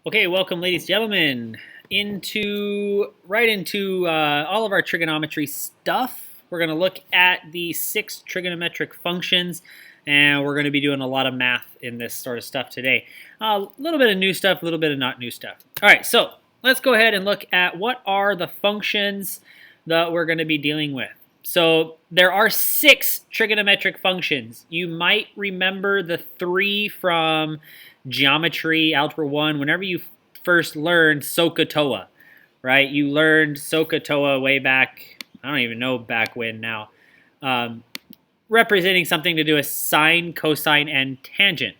Okay, welcome, ladies and gentlemen, right into all of our trigonometry stuff. We're going to look at the 6 trigonometric functions, and we're going to be doing a lot of math in this sort of stuff today. A little bit of new stuff, a little bit of not new stuff. All right, so let's go ahead and look at what are the functions that we're going to be dealing with. So there are 6 trigonometric functions. You might remember the 3 from geometry, algebra 1, whenever you first learned SOHCAHTOA, right? You learned SOHCAHTOA way back, I don't even know back when now, representing something to do with sine, cosine, and tangent.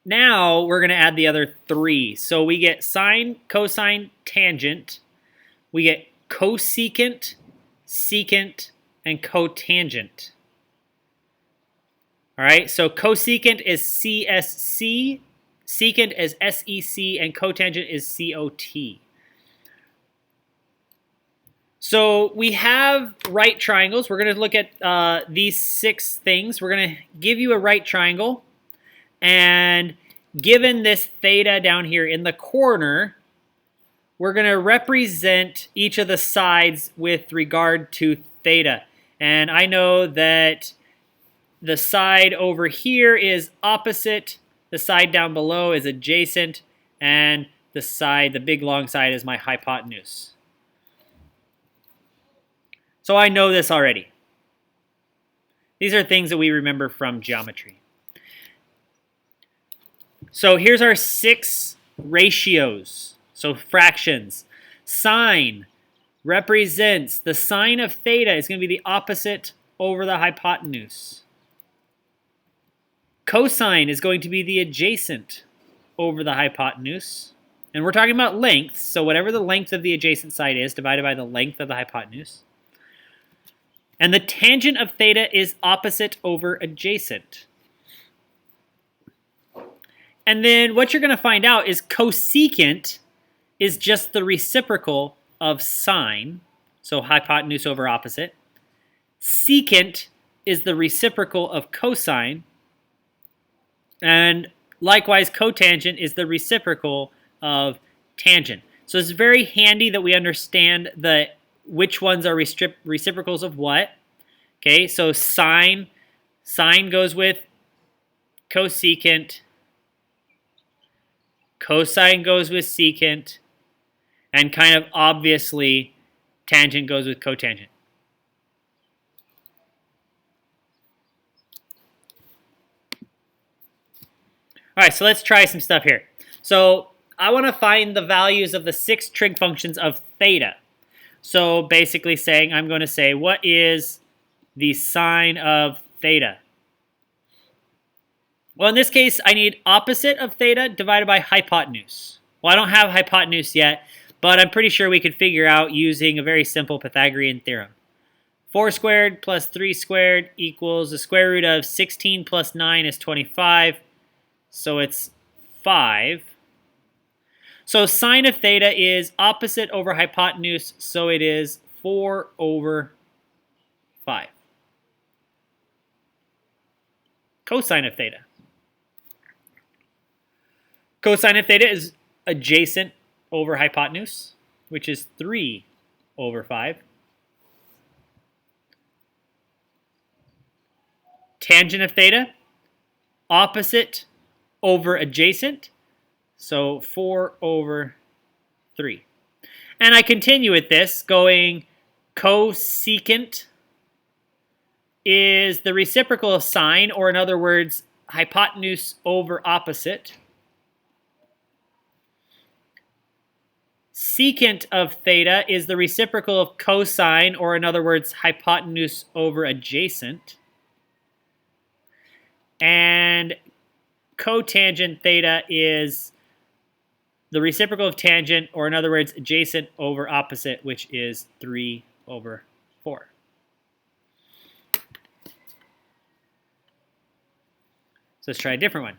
Now we're going to add the other 3. So we get sine, cosine, tangent. We get cosecant, secant, and cotangent. All right, so cosecant is CSC, secant is SEC, and cotangent is COT. So we have right triangles. We're going to look at these 6 things. We're going to give you a right triangle. And given this theta down here in the corner, we're going to represent each of the sides with regard to theta. And I know that the side over here is opposite, the side down below is adjacent, and the big long side is my hypotenuse. So I know this already. These are things that we remember from geometry. So here's our 6 ratios, so fractions. Sine represents the sine of theta is going to be the opposite over the hypotenuse. Cosine is going to be the adjacent over the hypotenuse. And we're talking about length, so whatever the length of the adjacent side is divided by the length of the hypotenuse. And the tangent of theta is opposite over adjacent. And then what you're going to find out is cosecant is just the reciprocal of sine, so hypotenuse over opposite. Secant is the reciprocal of cosine. And likewise, cotangent is the reciprocal of tangent. So it's very handy that we understand which ones are reciprocals of what. Okay, so sine goes with cosecant, cosine goes with secant, and kind of obviously tangent goes with cotangent. All right, so let's try some stuff here. So I want to find the values of the 6 trig functions of theta. So basically I'm going to say, what is the sine of theta? Well, in this case, I need opposite of theta divided by hypotenuse. Well, I don't have hypotenuse yet, but I'm pretty sure we could figure out using a very simple Pythagorean theorem. 4 squared plus 3 squared equals the square root of 16 plus 9 is 25. So it's 5. So sine of theta is opposite over hypotenuse, so it is 4 over 5. Cosine of theta. Cosine of theta is adjacent over hypotenuse, which is 3 over 5. Tangent of theta, opposite over adjacent, so 4 over 3. And I continue with this, going cosecant is the reciprocal of sine, or in other words, hypotenuse over opposite. Secant of theta is the reciprocal of cosine, or in other words, hypotenuse over adjacent. And cotangent theta is the reciprocal of tangent, or in other words, adjacent over opposite, which is 3 over 4. So let's try a different one.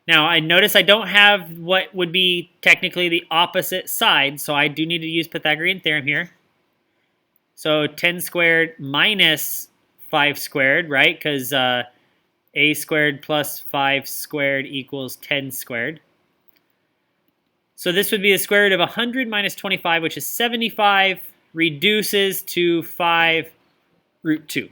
Now, I notice I don't have what would be technically the opposite side, so I do need to use Pythagorean theorem here. So 10 squared minus 5 squared, right? Because a squared plus 5 squared equals 10 squared. So this would be the square root of 100 minus 25, which is 75, reduces to 5 root 2.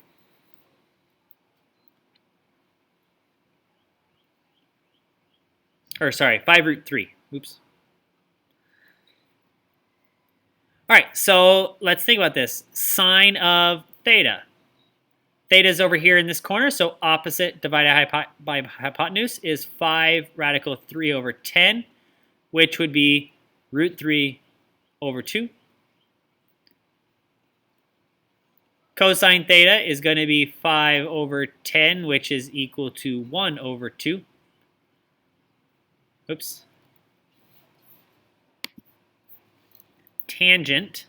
Or sorry, 5 root 3. Oops. All right, so let's think about this. Sine of theta. Theta is over here in this corner, so opposite divided by hypotenuse is 5 radical 3 over 10, which would be root 3 over 2. Cosine theta is going to be 5 over 10, which is equal to 1 over 2. Oops. Tangent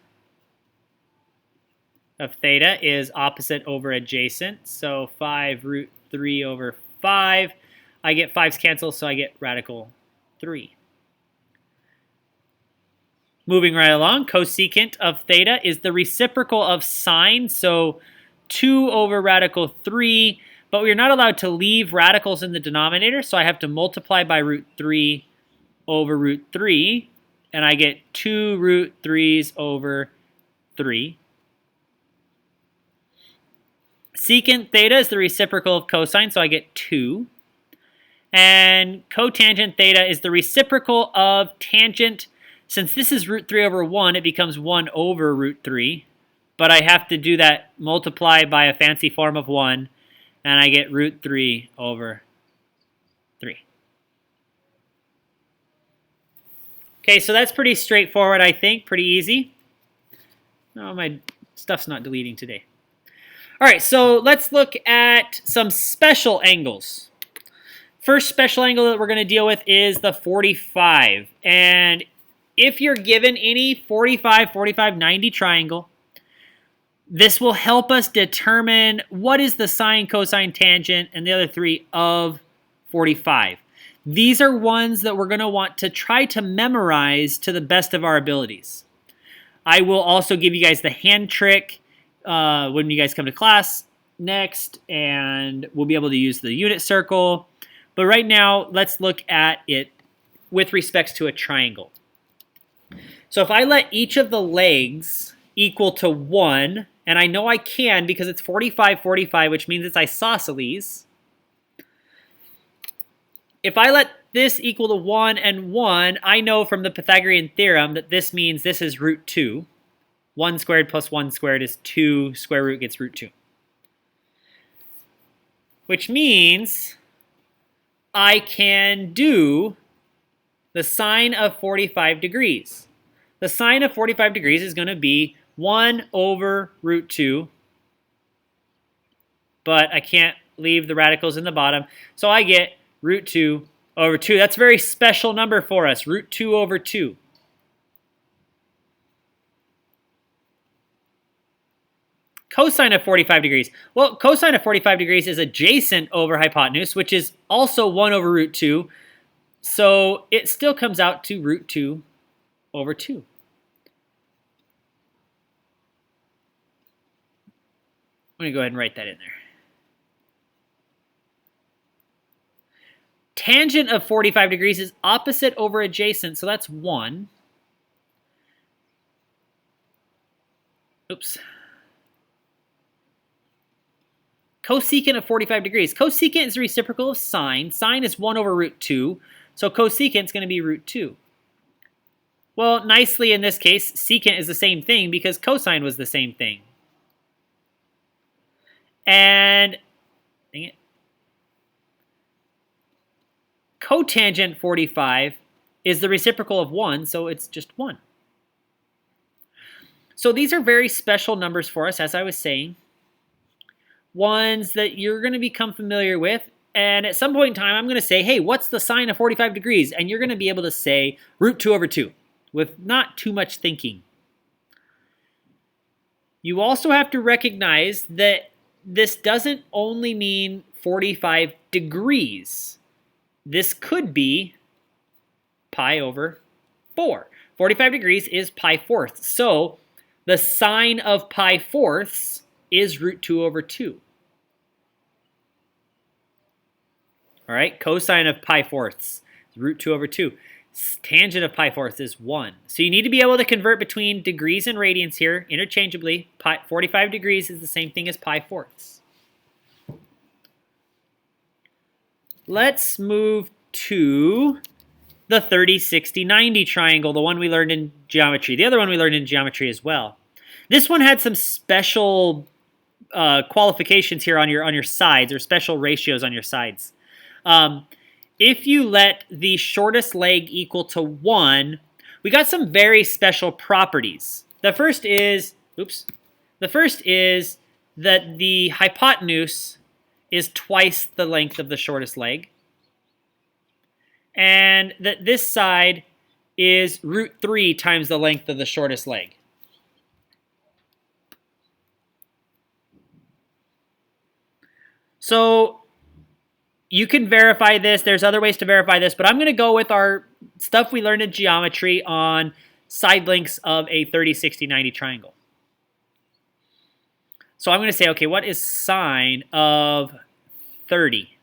of theta is opposite over adjacent, so 5 root 3 over 5. I get 5's cancel, so I get radical 3. Moving right along, cosecant of theta is the reciprocal of sine, so 2 over radical 3, but we're not allowed to leave radicals in the denominator, so I have to multiply by root 3 over root 3, and I get 2 root 3's over 3. Secant theta is the reciprocal of cosine, so I get 2. And cotangent theta is the reciprocal of tangent. Since this is root 3 over 1, it becomes 1 over root 3. But I have to do that multiply by a fancy form of 1, and I get root 3 over 3. Okay, so that's pretty straightforward, I think. Pretty easy. Oh, my stuff's not deleting today. All right, so let's look at some special angles. First special angle that we're going to deal with is the 45. And if you're given any 45, 45, 90 triangle, this will help us determine what is the sine, cosine, tangent, and the other three of 45. These are ones that we're going to want to try to memorize to the best of our abilities. I will also give you guys the hand trick when you guys come to class next, and we'll be able to use the unit circle. But right now, let's look at it with respects to a triangle. So if I let each of the legs equal to 1, and I know I can because it's 45, 45, which means it's isosceles. If I let this equal to 1 and 1, I know from the Pythagorean theorem that this means this is root 2. 1 squared plus 1 squared is 2. Square root gets root 2. Which means I can do the sine of 45 degrees. The sine of 45 degrees is going to be 1 over root 2. But I can't leave the radicals in the bottom. So I get root 2 over 2. That's a very special number for us, root 2 over 2. Cosine of 45 degrees. Well, cosine of 45 degrees is adjacent over hypotenuse, which is also 1 over root 2. So it still comes out to root 2 over 2. I'm going to go ahead and write that in there. Tangent of 45 degrees is opposite over adjacent, so that's 1. Oops. Cosecant of 45 degrees. Cosecant is the reciprocal of sine. Sine is 1 over root 2, so cosecant is going to be root 2. Well, nicely in this case, secant is the same thing because cosine was the same thing. And, dang it. Cotangent 45 is the reciprocal of 1, so it's just 1. So these are very special numbers for us, as I was saying. Ones that you're going to become familiar with. And at some point in time, I'm going to say, hey, what's the sine of 45 degrees? And you're going to be able to say root 2 over 2 with not too much thinking. You also have to recognize that this doesn't only mean 45 degrees. This could be pi over 4. 45 degrees is pi fourths. So the sine of pi fourths is root 2 over 2. All right, cosine of pi fourths is root 2 over 2. Tangent of pi fourths is 1. So you need to be able to convert between degrees and radians here interchangeably. 45 degrees is the same thing as pi fourths. Let's move to the 30, 60, 90 triangle, the one we learned in geometry. The other one we learned in geometry as well. This one had some special qualifications here on your sides, or special ratios on your sides. If you let the shortest leg equal to 1, we got some very special properties. The first is that the hypotenuse is twice the length of the shortest leg, and that this side is root 3 times the length of the shortest leg. So you can verify this. There's other ways to verify this, but I'm going to go with our stuff we learned in geometry on side lengths of a 30, 60, 90 triangle. So I'm going to say, okay, what is sine of 30?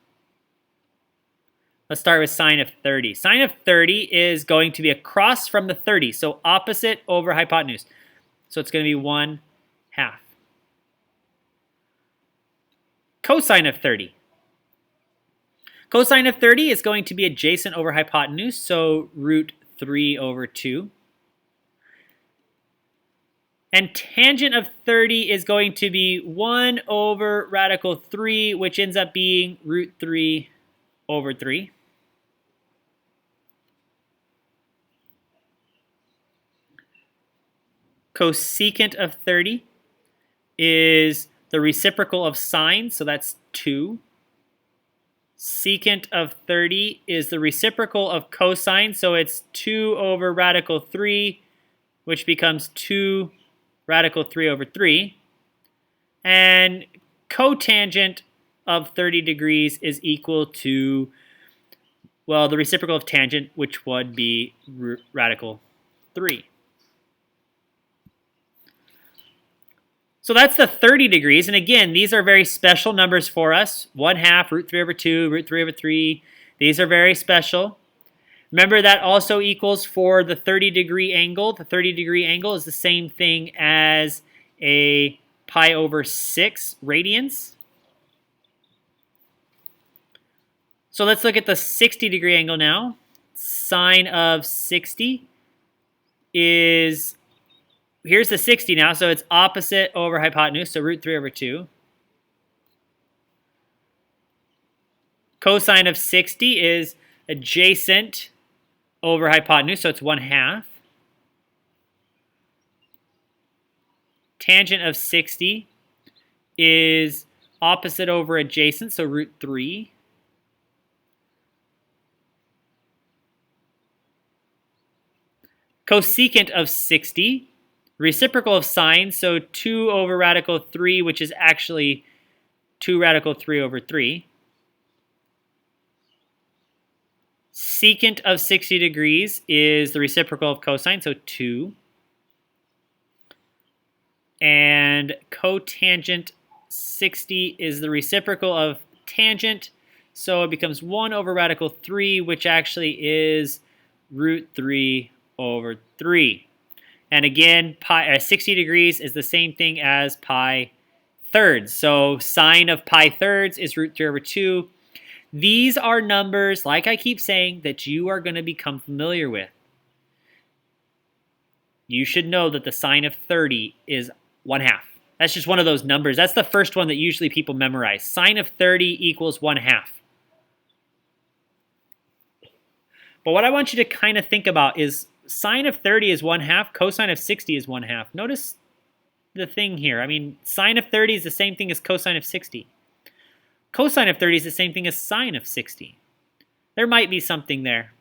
Let's start with sine of 30. Sine of 30 is going to be across from the 30, so opposite over hypotenuse. So it's going to be 1/2. Cosine of 30. Cosine of 30 is going to be adjacent over hypotenuse, so root 3 over 2. And tangent of 30 is going to be 1 over radical 3, which ends up being root 3 over 3. Cosecant of 30 is the reciprocal of sine, so that's 2. Secant of 30 is the reciprocal of cosine, so it's 2 over radical 3, which becomes 2 radical 3 over 3. And cotangent of 30 degrees is equal to, well, the reciprocal of tangent, which would be radical 3. So that's the 30 degrees, and again, these are very special numbers for us. 1/2, root 3 over 2, root 3 over 3. These are very special. Remember that also equals for the 30-degree angle. The 30-degree angle is the same thing as a pi over 6 radians. So let's look at the 60-degree angle now. Sine of 60 is... Here's the 60 now, so it's opposite over hypotenuse, so root 3 over 2. Cosine of 60 is adjacent over hypotenuse, so it's 1/2. Tangent of 60 is opposite over adjacent, so root 3. Cosecant of 60, reciprocal of sine, so 2 over radical 3, which is actually 2 radical 3 over 3. Secant of 60 degrees is the reciprocal of cosine, so 2. And cotangent 60 is the reciprocal of tangent, so it becomes 1 over radical 3, which actually is root 3 over 3. And again, 60 degrees is the same thing as pi thirds. So sine of pi thirds is root 3 over 2. These are numbers, like I keep saying, that you are going to become familiar with. You should know that the sine of 30 is 1/2. That's just one of those numbers. That's the first one that usually people memorize. Sine of 30 equals 1/2. But what I want you to kind of think about is sine of 30 is 1/2, cosine of 60 is 1/2. Notice the thing here. I mean, sine of 30 is the same thing as cosine of 60. Cosine of 30 is the same thing as sine of 60. There might be something there.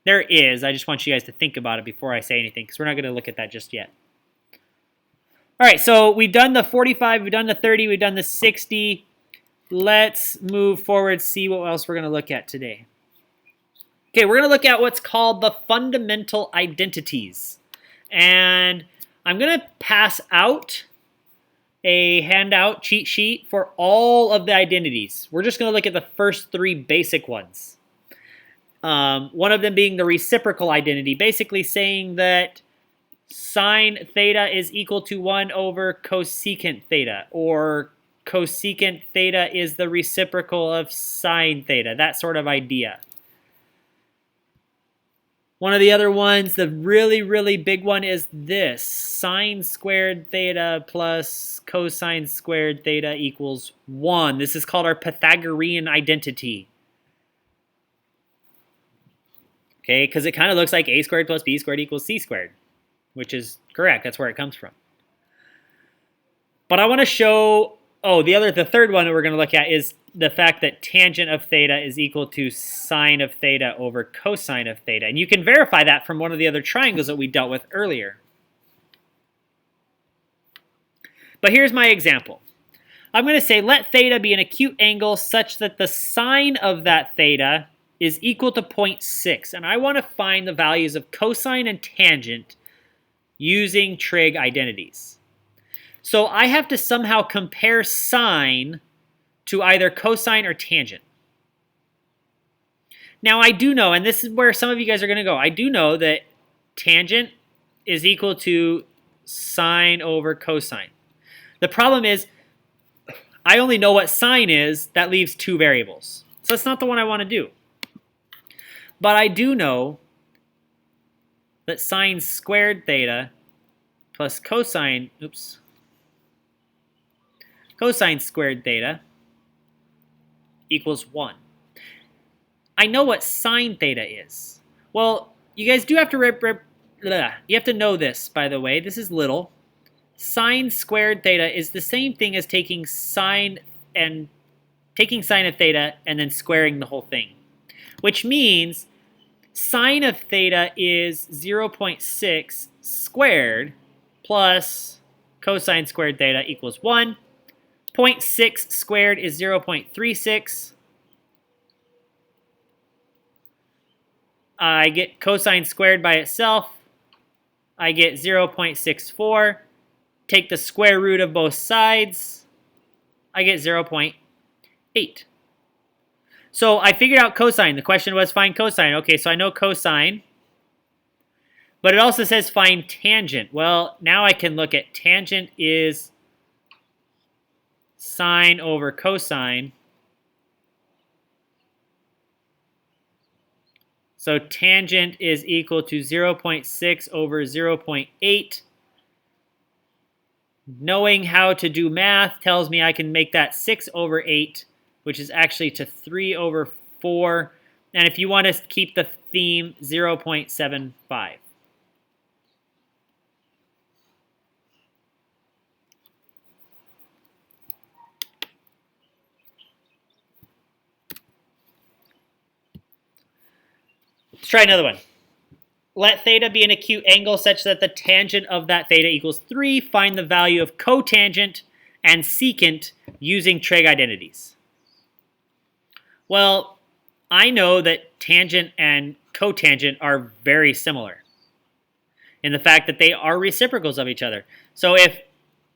There is. I just want you guys to think about it before I say anything, because we're not going to look at that just yet. All right, so we've done the 45, we've done the 30, we've done the 60. Let's move forward, see what else we're going to look at today. Okay, we're going to look at what's called the fundamental identities. And I'm going to pass out a handout cheat sheet for all of the identities. We're just going to look at the first three basic ones. One of them being the reciprocal identity, basically saying that sine theta is equal to 1 over cosecant theta, or cosecant theta is the reciprocal of sine theta, that sort of idea. One of the other ones, the really, really big one, is this. Sine squared theta plus cosine squared theta equals 1. This is called our Pythagorean identity. Okay, because it kind of looks like a squared plus b squared equals c squared, which is correct. That's where it comes from. But I want to show, the third one that we're going to look at is the fact that tangent of theta is equal to sine of theta over cosine of theta. And you can verify that from one of the other triangles that we dealt with earlier. But here's my example. I'm going to say let theta be an acute angle such that the sine of that theta is equal to 0.6. And I want to find the values of cosine and tangent using trig identities. So I have to somehow compare sine to either cosine or tangent. Now I do know, and this is where some of you guys are going to go, I do know that tangent is equal to sine over cosine. The problem is, I only know what sine is. That leaves two variables. So that's not the one I want to do. But I do know that sine squared theta plus cosine squared theta equals 1. I know what sine theta is. Well, you guys do have to you have to know this, by the way. This is little. Sine squared theta is the same thing as taking sine of theta and then squaring the whole thing, which means sine of theta is 0.6 squared plus cosine squared theta equals 1. 0.6 squared is 0.36. I get cosine squared by itself. I get 0.64. Take the square root of both sides. I get 0.8. So I figured out cosine. The question was find cosine. Okay, so I know cosine. But it also says find tangent. Well, now I can look at tangent is sine over cosine. So tangent is equal to 0.6 over 0.8. Knowing how to do math tells me I can make that 6 over 8, which is actually to 3 over 4. And if you want to keep the theme, 0.75. Let's try another one. Let theta be an acute angle such that the tangent of that theta equals 3. Find the value of cotangent and secant using trig identities. Well, I know that tangent and cotangent are very similar in the fact that they are reciprocals of each other. So if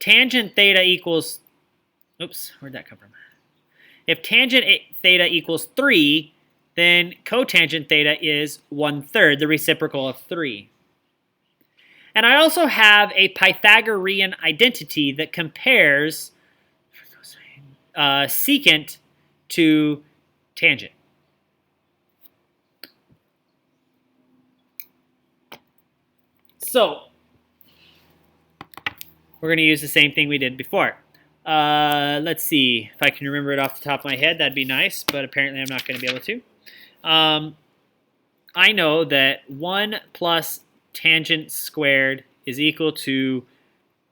tangent theta equals, where'd that come from? If tangent theta equals 3, then cotangent theta is 1/3, the reciprocal of 3. And I also have a Pythagorean identity that compares secant to tangent. So we're going to use the same thing we did before. Let's see if I can remember it off the top of my head. That'd be nice, but apparently I'm not going to be able to. I know that 1 plus tangent squared is equal to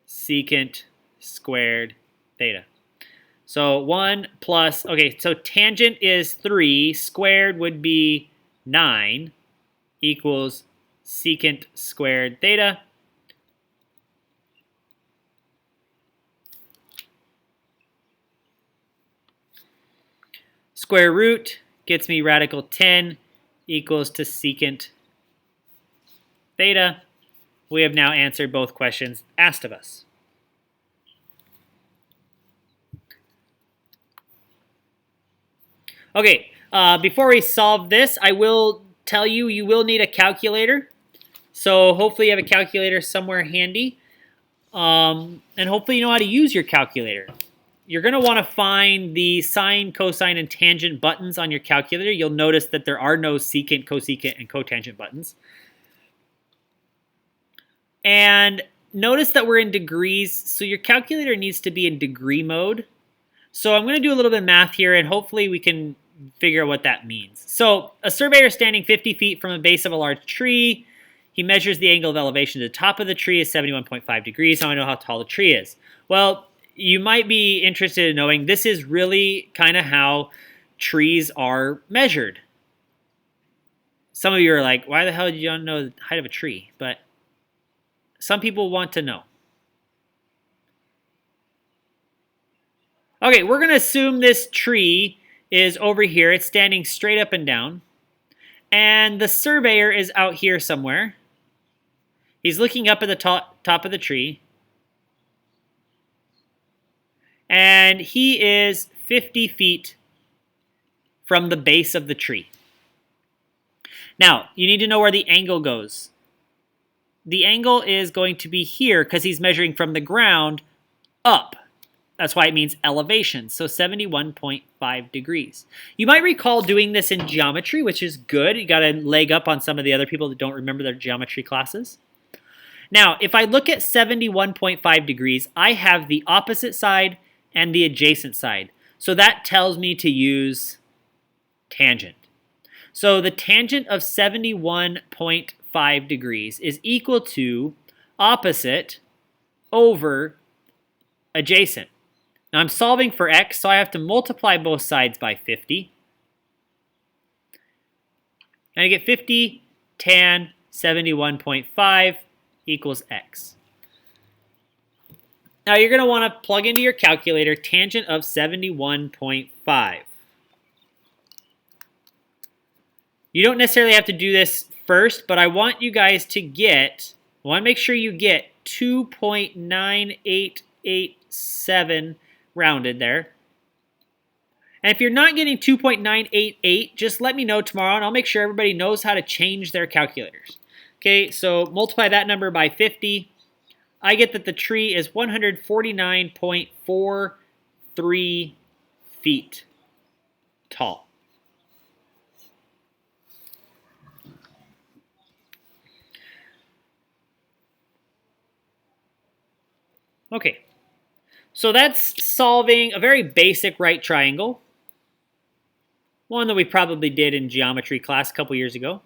secant squared theta. So 1 plus, okay, so tangent is 3, squared would be 9, equals secant squared theta. Square root gets me radical 10 equals to secant theta. We have now answered both questions asked of us. Okay, before we solve this, I will tell you, you will need a calculator. So hopefully you have a calculator somewhere handy. And hopefully you know how to use your calculator. You're going to want to find the sine, cosine, and tangent buttons on your calculator. You'll notice that there are no secant, cosecant, and cotangent buttons. And notice that we're in degrees, so your calculator needs to be in degree mode. So I'm going to do a little bit of math here, and hopefully we can figure out what that means. So a surveyor standing 50 feet from the base of a large tree, he measures the angle of elevation to the top of the tree is 71.5 degrees. Now I know how tall the tree is. Well, you might be interested in knowing this is really kind of how trees are measured. Some of you are like, why the hell do you not know the height of a tree? But some people want to know. Okay, we're going to assume this tree is over here. It's standing straight up and down. And the surveyor is out here somewhere. He's looking up at the top of the tree. And he is 50 feet from the base of the tree. Now, you need to know where the angle goes. The angle is going to be here because he's measuring from the ground up. That's why it means elevation, so 71.5 degrees. You might recall doing this in geometry, which is good. You got a leg up on some of the other people that don't remember their geometry classes. Now, if I look at 71.5 degrees, I have the opposite side and the adjacent side. So that tells me to use tangent. So the tangent of 71.5 degrees is equal to opposite over adjacent. Now I'm solving for x, so I have to multiply both sides by 50. And I get 50 tan 71.5 equals x. Now you're going to want to plug into your calculator tangent of 71.5. You don't necessarily have to do this first, but I want you guys to get, I want to make sure you get 2.9887 rounded there. And if you're not getting 2.988, just let me know tomorrow and I'll make sure everybody knows how to change their calculators. Okay, so multiply that number by 50. I get that the tree is 149.43 feet tall. Okay, so that's solving a very basic right triangle. One that we probably did in geometry class a couple years ago.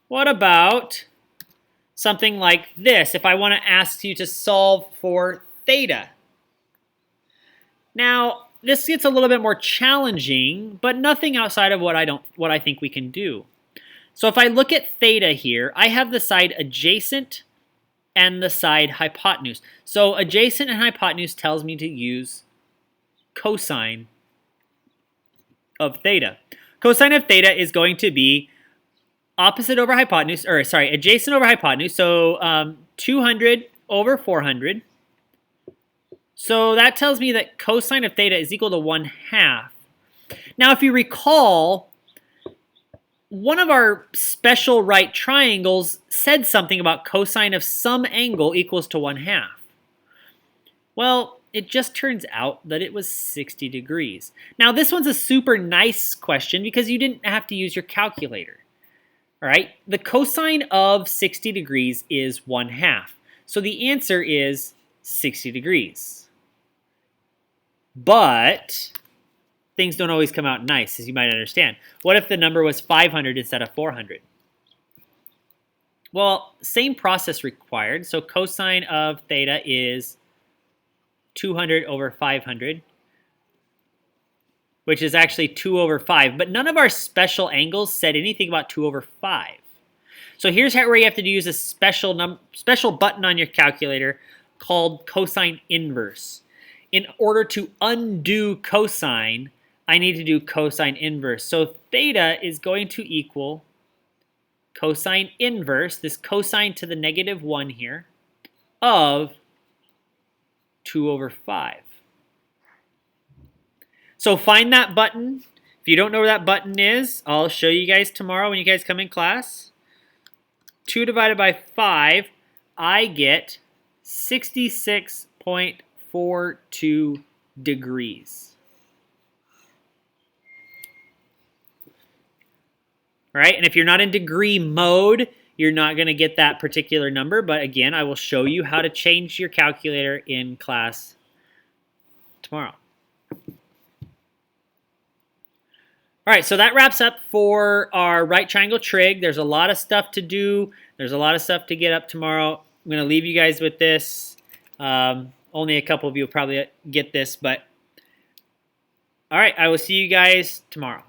What about something like this, if I want to ask you to solve for theta? Now, this gets a little bit more challenging, but nothing outside of what I think we can do. So if I look at theta here, I have the side adjacent and the side hypotenuse. So adjacent and hypotenuse tells me to use cosine of theta. Cosine of theta is going to be opposite over hypotenuse, or sorry, adjacent over hypotenuse. So 200 over 400. So that tells me that cosine of theta is equal to 1/2. Now, if you recall, one of our special right triangles said something about cosine of some angle equals to 1/2. Well, it just turns out that it was 60 degrees. Now, this one's a super nice question because you didn't have to use your calculator. All right, the cosine of 60 degrees is 1/2. So the answer is 60 degrees. But things don't always come out nice, as you might understand. What if the number was 500 instead of 400? Well, same process required. So cosine of theta is 200 over 500, which is actually 2 over 5. But none of our special angles said anything about 2 over 5. So here's where you have to use a special button on your calculator called cosine inverse. In order to undo cosine, I need to do cosine inverse. So theta is going to equal cosine inverse, this cosine to the -1 here, of 2 over 5. So find that button. If you don't know where that button is, I'll show you guys tomorrow when you guys come in class. 2 divided by 5, I get 66.42 degrees. All right, and if you're not in degree mode, you're not going to get that particular number. But again, I will show you how to change your calculator in class tomorrow. All right, so that wraps up for our right triangle trig. There's a lot of stuff to do. There's a lot of stuff to get up tomorrow. I'm going to leave you guys with this. Only a couple of you will probably get this, but all right, I will see you guys tomorrow.